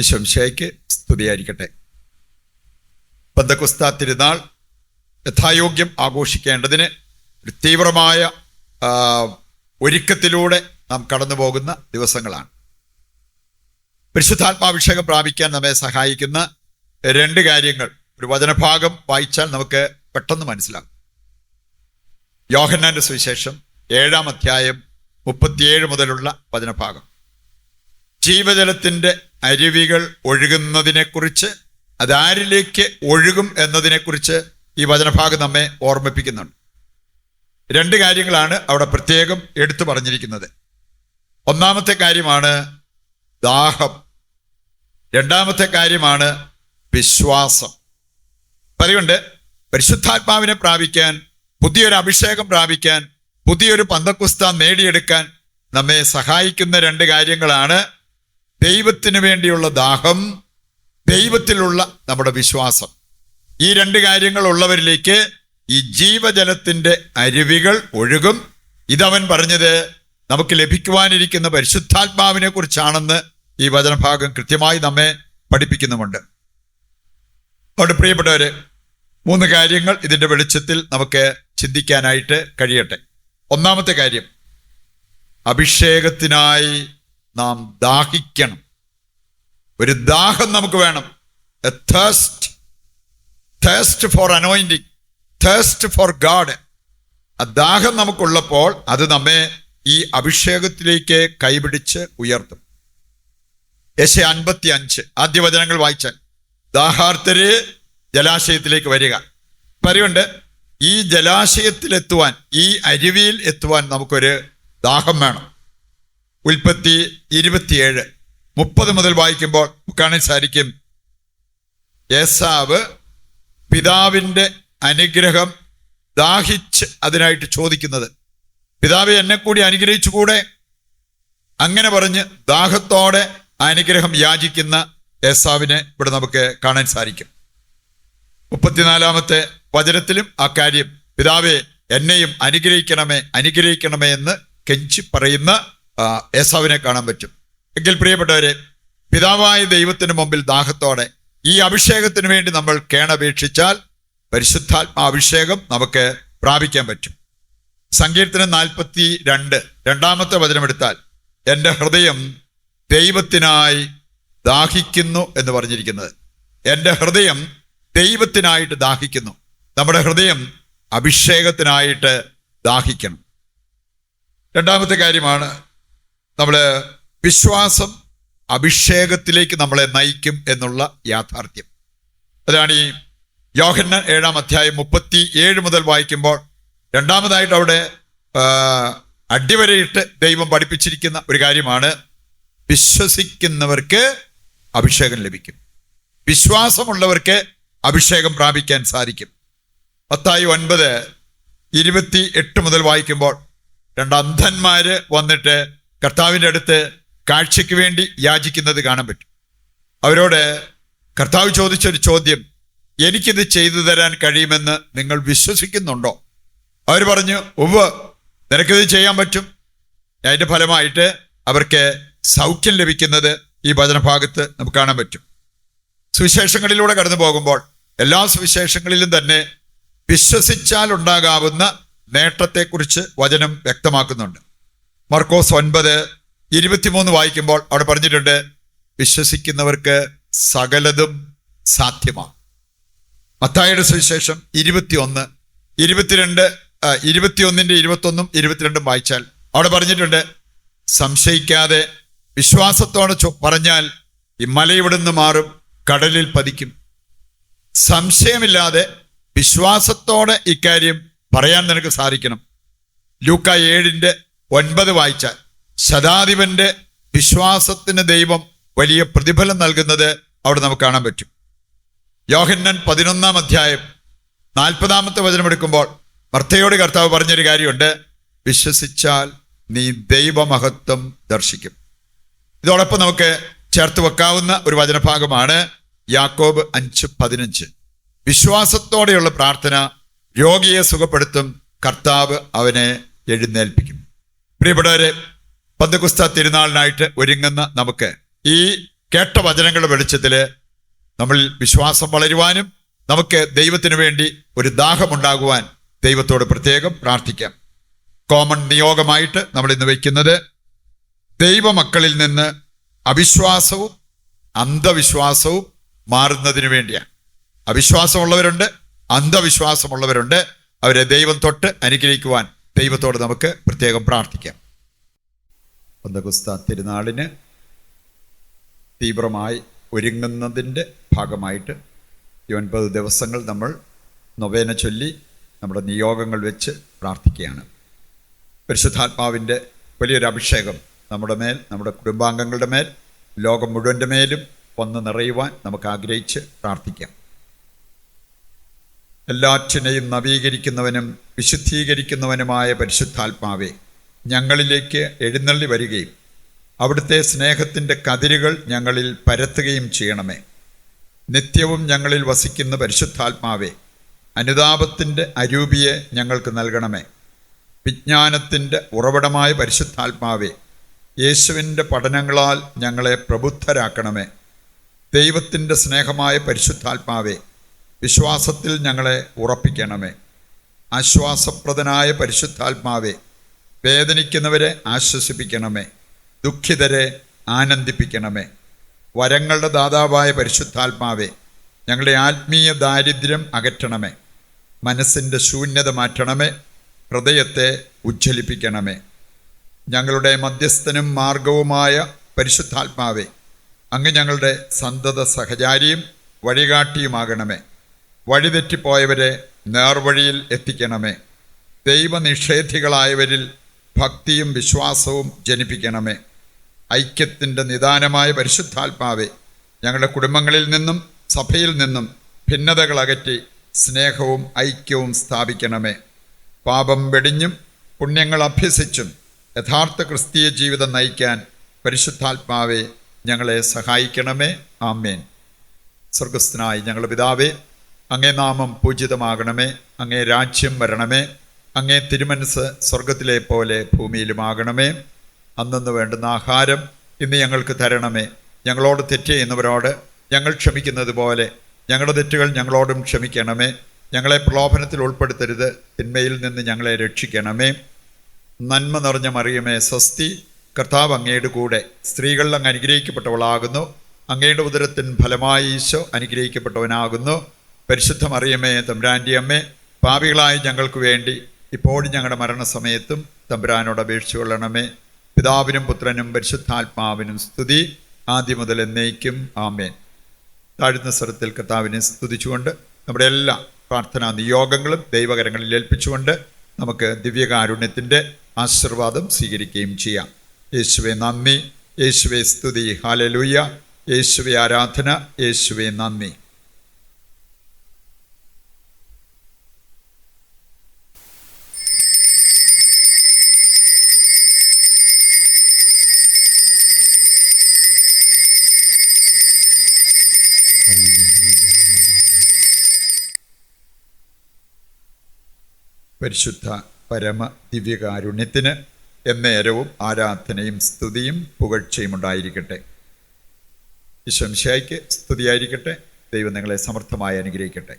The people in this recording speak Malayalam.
ഈശോമിശിഹായ്ക്ക് സ്തുതിയായിരിക്കട്ടെ. പെന്തക്കോസ്താ തിരുനാൾ യഥായോഗ്യം ആഘോഷിക്കേണ്ടതിന് ഒരു തീവ്രമായ ഒരുക്കത്തിലൂടെ നാം കടന്നു പോകുന്ന ദിവസങ്ങളാണ്. പരിശുദ്ധാത്മാഭിഷേകം പ്രാപിക്കാൻ നമ്മെ സഹായിക്കുന്ന രണ്ട് കാര്യങ്ങൾ ഒരു വചനഭാഗം വായിച്ചാൽ നമുക്ക് പെട്ടെന്ന് മനസ്സിലാകും. യോഹന്നാന്റെ സുവിശേഷം 7-ാം അധ്യായം 37 മുതലുള്ള വചനഭാഗം. ജീവജലത്തിൻ്റെ അരുവികൾ ഒഴുകുന്നതിനെക്കുറിച്ച്, അതാരിലേക്ക് ഒഴുകും എന്നതിനെക്കുറിച്ച് ഈ വചനഭാഗം നമ്മെ ഓർമ്മിപ്പിക്കുന്നുണ്ട്. രണ്ട് കാര്യങ്ങളാണ് അവിടെ പ്രത്യേകം എടുത്തു പറഞ്ഞിരിക്കുന്നത്. ഒന്നാമത്തെ കാര്യമാണ് ദാഹം, രണ്ടാമത്തെ കാര്യമാണ് വിശ്വാസം. അതുകൊണ്ട് പരിശുദ്ധാത്മാവിനെ പ്രാപിക്കാൻ, പുതിയൊരു അഭിഷേകം പ്രാപിക്കാൻ, പുതിയൊരു പെന്തക്കോസ്താ നേടിയെടുക്കാൻ നമ്മെ സഹായിക്കുന്ന രണ്ട് കാര്യങ്ങളാണ് ദൈവത്തിന് വേണ്ടിയുള്ള ദാഹം, ദൈവത്തിലുള്ള നമ്മുടെ വിശ്വാസം. ഈ രണ്ട് കാര്യങ്ങൾ ഉള്ളവരിലേക്ക് ഈ ജീവജലത്തിൻ്റെ അരുവികൾ ഒഴുകും. ഇതവൻ പറഞ്ഞത് നമുക്ക് ലഭിക്കുവാനിരിക്കുന്ന പരിശുദ്ധാത്മാവിനെ കുറിച്ചാണെന്ന് ഈ വചനഭാഗം കൃത്യമായി നമ്മെ പഠിപ്പിക്കുന്നുമുണ്ട്. അതുകൊണ്ട് പ്രിയപ്പെട്ടവരെ, 3 കാര്യങ്ങൾ ഇതിൻ്റെ വെളിച്ചത്തിൽ നമുക്ക് ചിന്തിക്കാനായിട്ട് കഴിയട്ടെ. ഒന്നാമത്തെ കാര്യം, അഭിഷേകത്തിനായി നാം ദാഹിക്കണം. ഒരു ദാഹം നമുക്ക് വേണം. A thirst for anointing, thirst for God. ആ ദാഹം നമുക്കുള്ളപ്പോൾ അത് നമ്മെ ഈ അഭിഷേകത്തിലേക്ക് കൈപിടിച്ച് ഉയർത്തും. യെശയ്യാ 55 ആദ്യ വചനങ്ങൾ വായിച്ചാൽ, ദാഹാർത്തര് ജലാശയത്തിലേക്ക് വരിക. പറയുണ്ട്, ഈ ജലാശയത്തിലെത്തുവാൻ, ഈ അരുവിയിൽ എത്തുവാൻ നമുക്കൊരു ദാഹം വേണം. ഉൽപ്പത്തി 27:30 മുതൽ വായിക്കുമ്പോൾ കാണാൻ സാധിക്കും, ഏസാവ് പിതാവിൻ്റെ അനുഗ്രഹം ദാഹിച്ച് അതിനായിട്ട് ചോദിക്കുന്നത്. പിതാവെ, എന്നെ കൂടി അനുഗ്രഹിച്ചുകൂടെ? അങ്ങനെ പറഞ്ഞ് ദാഹത്തോടെ അനുഗ്രഹം യാചിക്കുന്ന ഏസാവിനെ ഇവിടെ നമുക്ക് കാണാൻ സാധിക്കും. 34-ാമത്തെ വചനത്തിലും ആ കാര്യം, പിതാവെ എന്നെയും അനുഗ്രഹിക്കണമേ, അനുഗ്രഹിക്കണമേ എന്ന് കെഞ്ചി പറയുന്ന ഏസാവിനെ കാണാൻ പറ്റും. എങ്കിൽ പ്രിയപ്പെട്ടവരെ, പിതാവായ ദൈവത്തിന് മുമ്പിൽ ദാഹത്തോടെ ഈ അഭിഷേകത്തിന് വേണ്ടി നമ്മൾ കേണപേക്ഷിച്ചാൽ പരിശുദ്ധാത്മാഭിഷേകം നമുക്ക് പ്രാപിക്കാൻ പറ്റും. സങ്കീർത്തനം 42 2-ാമത്തെ വചനമെടുത്താൽ, എൻ്റെ ഹൃദയം ദൈവത്തിനായി ദാഹിക്കുന്നു എന്ന് പറഞ്ഞിരിക്കുന്നത്. എൻ്റെ ഹൃദയം ദൈവത്തിനായിട്ട് ദാഹിക്കുന്നു. നമ്മുടെ ഹൃദയം അഭിഷേകത്തിനായിട്ട് ദാഹിക്കണം. രണ്ടാമത്തെ കാര്യമാണ്, നമ്മൾ വിശ്വാസം അഭിഷേകത്തിലേക്ക് നമ്മളെ നയിക്കും എന്നുള്ള യാഥാർത്ഥ്യം. അതാണ് ഈ യോഹന്നാൻ 7-ാം അധ്യായം 37 മുതൽ വായിക്കുമ്പോൾ രണ്ടാമതായിട്ട് അവിടെ അടിവരയിട്ട് ദൈവം പഠിപ്പിച്ചിരിക്കുന്ന ഒരു കാര്യമാണ്, വിശ്വസിക്കുന്നവർക്ക് അഭിഷേകം ലഭിക്കും. വിശ്വാസമുള്ളവർക്ക് അഭിഷേകം പ്രാപിക്കാൻ സാധിക്കും. മത്തായി 9:28 മുതൽ വായിക്കുമ്പോൾ 2 അന്ധന്മാര് വന്നിട്ട് കർത്താവിൻ്റെ അടുത്ത് കാഴ്ചയ്ക്ക് വേണ്ടി യാചിക്കുന്നത് കാണാൻ പറ്റും. അവരോട് കർത്താവ് ചോദിച്ചൊരു ചോദ്യം, എനിക്കിത് ചെയ്തു തരാൻ കഴിയുമെന്ന് നിങ്ങൾ വിശ്വസിക്കുന്നുണ്ടോ? അവർ പറഞ്ഞു, ഉവ്വ്, നിനക്കിത് ചെയ്യാൻ പറ്റും. അതിൻ്റെ ഫലമായിട്ട് അവർക്ക് സൗഖ്യം ലഭിക്കുന്നത് ഈ വചനഭാഗത്ത് നമുക്ക് കാണാൻ പറ്റും. സുവിശേഷങ്ങളിലൂടെ കടന്നു പോകുമ്പോൾ എല്ലാ സുവിശേഷങ്ങളിലും തന്നെ വിശ്വസിച്ചാൽ ഉണ്ടാകാവുന്ന നേട്ടത്തെക്കുറിച്ച് വചനം വ്യക്തമാക്കുന്നുണ്ട്. മർക്കോസ് 9:23 വായിക്കുമ്പോൾ അവിടെ പറഞ്ഞിട്ടുണ്ട്, വിശ്വസിക്കുന്നവർക്ക് സകലതും സാധ്യമാണ്. മത്തായിയുടെ സുവിശേഷം 21:22 21 വായിച്ചാൽ അവിടെ പറഞ്ഞിട്ടുണ്ട്, സംശയിക്കാതെ വിശ്വാസത്തോടെ പറഞ്ഞാൽ ഈ മല ഇവിടുന്ന് മാറും, കടലിൽ പതിക്കും. സംശയമില്ലാതെ വിശ്വാസത്തോടെ ഇക്കാര്യം പറയാൻ നിനക്ക് സാധിക്കണം. ലൂക്കാ 7:9 വായിച്ചാൽ, ശതാധിപന്റെ വിശ്വാസത്തിന് ദൈവം വലിയ പ്രതിഫലം നൽകുന്നത് അവിടെ നമുക്ക് കാണാൻ പറ്റും. യോഹന്നാൻ 11-ാം അധ്യായം 40-ാമത്തെ വചനമെടുക്കുമ്പോൾ മർത്തയോട് കർത്താവ് പറഞ്ഞൊരു കാര്യമുണ്ട്, വിശ്വസിച്ചാൽ നീ ദൈവമഹത്വം ദർശിക്കും. ഇതോടൊപ്പം നമുക്ക് ചേർത്ത് വെക്കാവുന്ന ഒരു വചനഭാഗമാണ് യാക്കോബ് 5:15. വിശ്വാസത്തോടെയുള്ള പ്രാർത്ഥന രോഗിയെ സുഖപ്പെടുത്തും, കർത്താവ് അവനെ എഴുന്നേൽപ്പിക്കും. പ്രിയപ്പെട്ടവരെ, പെന്തക്കോസ്താ തിരുനാളിനായിട്ട് ഒരുങ്ങുന്ന നമുക്ക് ഈ കേട്ട വചനങ്ങളുടെ വെളിച്ചത്തിൽ നമ്മൾ വിശ്വാസം വളരുവാനും നമുക്ക് ദൈവത്തിന് വേണ്ടി ഒരു ദാഹമുണ്ടാകുവാൻ ദൈവത്തോട് പ്രത്യേകം പ്രാർത്ഥിക്കാം. കോമൺ നിയോഗമായിട്ട് നമ്മൾ ഇന്ന് വയ്ക്കുന്നത് ദൈവമക്കളിൽ നിന്ന് അവിശ്വാസവും അന്ധവിശ്വാസവും മാറുന്നതിന് വേണ്ടിയാണ്. അവിശ്വാസമുള്ളവരുണ്ട്, അന്ധവിശ്വാസമുള്ളവരുണ്ട്. അവരെ ദൈവം തൊട്ട് അനുഗ്രഹിക്കുവാൻ ദൈവത്തോട് നമുക്ക് പ്രത്യേകം പ്രാർത്ഥിക്കാം. പെന്തക്കോസ്ത് തിരുനാളിന് തീവ്രമായി ഒരുങ്ങുന്നതിൻ്റെ ഭാഗമായിട്ട് ഈ 9 ദിവസങ്ങൾ നമ്മൾ നൊവേന ചൊല്ലി നമ്മുടെ നിയോഗങ്ങൾ വെച്ച് പ്രാർത്ഥിക്കുകയാണ്. പരിശുദ്ധാത്മാവിൻ്റെ വലിയൊരു അഭിഷേകം നമ്മുടെ മേൽ, നമ്മുടെ കുടുംബാംഗങ്ങളുടെ മേൽ, ലോകം മുഴുവൻ്റെ മേലും വന്ന് നിറയുവാൻ നമുക്ക് ആഗ്രഹിച്ച് പ്രാർത്ഥിക്കാം. എല്ലാറ്റിനെയും നവീകരിക്കുന്നവനും വിശുദ്ധീകരിക്കുന്നവനുമായ പരിശുദ്ധാത്മാവെ, ഞങ്ങളിലേക്ക് എഴുന്നള്ളി വരികയും അവിടുത്തെ സ്നേഹത്തിൻ്റെ കതിരുകൾ ഞങ്ങളിൽ പരത്തുകയും ചെയ്യണമേ. നിത്യവും ഞങ്ങളിൽ വസിക്കുന്ന പരിശുദ്ധാത്മാവെ, അനുതാപത്തിൻ്റെ അരൂപിയെ ഞങ്ങൾക്ക് നൽകണമേ. വിജ്ഞാനത്തിൻ്റെ ഉറവിടമായ പരിശുദ്ധാത്മാവെ, യേശുവിൻ്റെ പഠനങ്ങളാൽ ഞങ്ങളെ പ്രബുദ്ധരാക്കണമേ. ദൈവത്തിൻ്റെ സ്നേഹമായ പരിശുദ്ധാത്മാവെ, വിശ്വാസത്തിൽ ഞങ്ങളെ ഉറപ്പിക്കണമേ. ആശ്വാസപ്രദനായ പരിശുദ്ധാത്മാവെ, വേദനിക്കുന്നവരെ ആശ്വസിപ്പിക്കണമേ. ദുഃഖിതരെ ആനന്ദിപ്പിക്കണമേ. വരങ്ങളുടെ ദാതാവായ പരിശുദ്ധാത്മാവെ, ഞങ്ങളുടെ ആത്മീയ ദാരിദ്ര്യം അകറ്റണമേ. മനസ്സിൻ്റെ ശൂന്യത മാറ്റണമേ. ഹൃദയത്തെ ഉജ്ജ്വലിപ്പിക്കണമേ. ഞങ്ങളുടെ മധ്യസ്ഥനും മാർഗവുമായ പരിശുദ്ധാത്മാവെ, അങ്ങ് ഞങ്ങളുടെ സന്തത സഹചാരിയും വഴികാട്ടിയുമാകണമേ. വഴിതെറ്റിപ്പോയവരെ നേർവഴിയിൽ എത്തിക്കണമേ. ദൈവനിഷേധികളായവരിൽ ഭക്തിയും വിശ്വാസവും ജനിപ്പിക്കണമേ. ഐക്യത്തിൻ്റെ നിദാനമായ പരിശുദ്ധാത്മാവെ, ഞങ്ങളുടെ കുടുംബങ്ങളിൽ നിന്നും സഭയിൽ നിന്നും ഭിന്നതകൾ അകറ്റി സ്നേഹവും ഐക്യവും സ്ഥാപിക്കണമേ. പാപം വെടിഞ്ഞും പുണ്യങ്ങൾ അഭ്യസിച്ചും യഥാർത്ഥ ക്രിസ്തീയ ജീവിതം നയിക്കാൻ പരിശുദ്ധാത്മാവെ ഞങ്ങളെ സഹായിക്കണമേ. ആമേൻ. സ്വർഗസ്ഥനായ ഞങ്ങളുടെ പിതാവേ, അങ്ങേ നാമം പൂജിതമാകണമേ. അങ്ങേ രാജ്യം വരണമേ. അങ്ങേ തിരുമനസ് സ്വർഗത്തിലെ പോലെ ഭൂമിയിലുമാകണമേ. അന്നന്ന് വേണ്ടുന്ന ആഹാരം ഇന്ന് ഞങ്ങൾക്ക് തരണമേ. ഞങ്ങളോട് തെറ്റ് ചെയ്യുന്നവരോട് ഞങ്ങൾ ക്ഷമിക്കുന്നത് പോലെ ഞങ്ങളുടെ തെറ്റുകൾ ഞങ്ങളോടും ക്ഷമിക്കണമേ. ഞങ്ങളെ പ്രലോഭനത്തിൽ ഉൾപ്പെടുത്തരുത്, തിന്മയിൽ നിന്ന് ഞങ്ങളെ രക്ഷിക്കണമേ. നന്മ നിറഞ്ഞ മറിയമേ സ്വസ്തി, കർത്താവ് അങ്ങയുടെ കൂടെ, സ്ത്രീകളിൽ അങ്ങ് അനുഗ്രഹിക്കപ്പെട്ടവളാകുന്നു. അങ്ങയുടെ ഉദരത്തിൻ ഫലമായി ഈശോ അനുഗ്രഹിക്കപ്പെട്ടവനാകുന്നു. പരിശുദ്ധ മറിയമേ തമ്പുരാൻ്റെ അമ്മേ, പാപികളായ ഞങ്ങൾക്ക് വേണ്ടി ഇപ്പോഴും ഞങ്ങളുടെ മരണസമയത്തും തമ്പുരാനോട് അപേക്ഷിച്ചു കൊള്ളണമേ. പിതാവിനും പുത്രനും പരിശുദ്ധാത്മാവിനും സ്തുതി, ആദ്യം മുതൽ എന്നേക്കും. ആമേൻ. താഴ്ന്ന സ്വരത്തിൽ കർത്താവിനെ സ്തുതിച്ചുകൊണ്ട് നമ്മുടെ എല്ലാ പ്രാർത്ഥനാ നിയോഗങ്ങളും ദൈവകരങ്ങളിൽ ഏൽപ്പിച്ചുകൊണ്ട് നമുക്ക് ദിവ്യകാരുണ്യത്തിൻ്റെ ആശീർവാദം സ്വീകരിക്കുകയും ചെയ്യാം. യേശുവേ നന്ദി, യേശുവേ സ്തുതി, ഹല്ലേലൂയ. യേശുവേ ആരാധന, യേശുവേ നന്ദി. പരിശുദ്ധ പരമ ദിവ്യകാരുണ്യത്തിന് എന്നേരവും ആരാധനയും സ്തുതിയും പുകഴ്ചയും ഉണ്ടായിരിക്കട്ടെ. ഈശോ മിശിഹായ്ക്ക് സ്തുതിയായിരിക്കട്ടെ. ദൈവം നിങ്ങളെ സമർത്ഥമായി അനുഗ്രഹിക്കട്ടെ.